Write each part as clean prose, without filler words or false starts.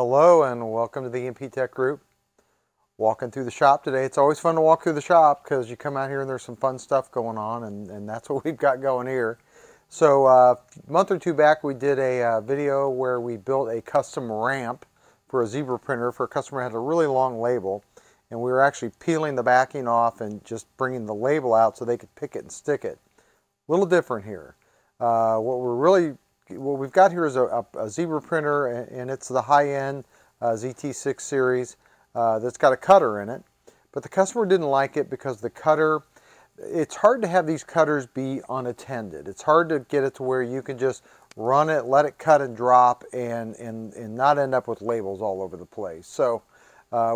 Hello and welcome to the E&P Tech Group. Walking through the shop today. It's always fun to walk through the shop because you come out here and there's some fun stuff going on, and that's what we've got going here. So a month or two back we did a video where we built a custom ramp for a Zebra printer for a customer who had a really long label, and we were actually peeling the backing off and just bringing the label out so they could pick it and stick it. A little different here. What we've got here is a Zebra printer, and it's the high-end ZT6 series that's got a cutter in it. But the customer didn't like it because the cutter, it's hard to have these cutters be unattended. It's hard to get it to where you can just run it, let it cut and drop, and not end up with labels all over the place. So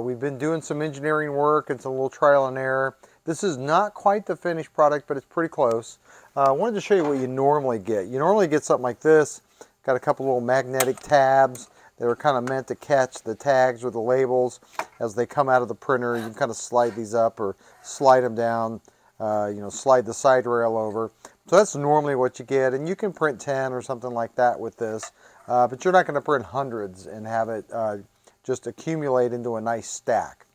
we've been doing some engineering work and some little trial and error. This is not quite the finished product, but it's pretty close. I wanted to show you what you normally get. You normally get something like this. Got a couple little magnetic tabs. They were kind of meant to catch the tags or the labels as they come out of the printer. You can kind of slide these up or slide them down, slide the side rail over. So that's normally what you get, and you can print 10 or something like that with this, but you're not going to print hundreds and have it just accumulate into a nice stack.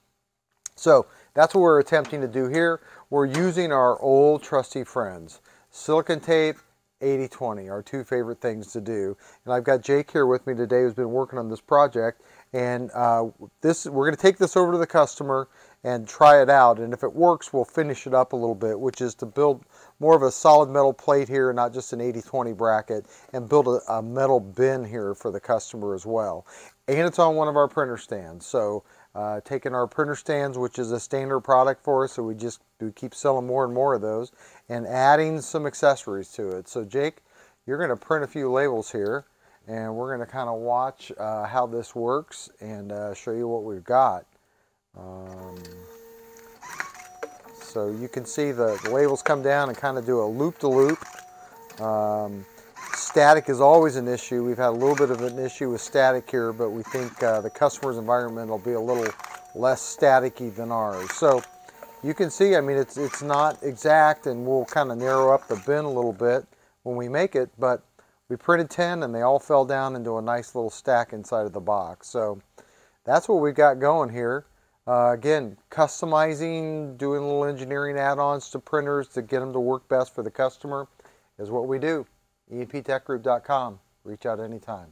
So that's what we're attempting to do here. We're using our old trusty friends. Silicon tape, 80/20, our two favorite things to do. And I've got Jake here with me today who's been working on this project. And we're going to take this over to the customer and try it out. And if it works, we'll finish it up a little bit, which is to build more of a solid metal plate here, not just an 80/20 bracket, and build a metal bin here for the customer as well. And it's on one of our printer stands. So taking our printer stands, which is a standard product for us, so we keep selling more and more of those, and adding some accessories to it. So Jake, you're going to print a few labels here, and we're going to kind of watch how this works and show you what we've got. So you can see the labels come down and kind of do a loop-to-loop. Static is always an issue. We've had a little bit of an issue with static here, but we think the customer's environment will be a little less staticky than ours. So you can see, I mean, it's not exact, and we'll kind of narrow up the bin a little bit when we make it, but we printed 10 and they all fell down into a nice little stack inside of the box. So that's what we've got going here. Again, customizing, doing little engineering add-ons to printers to get them to work best for the customer is what we do. EMPTechGroup.com. Reach out anytime.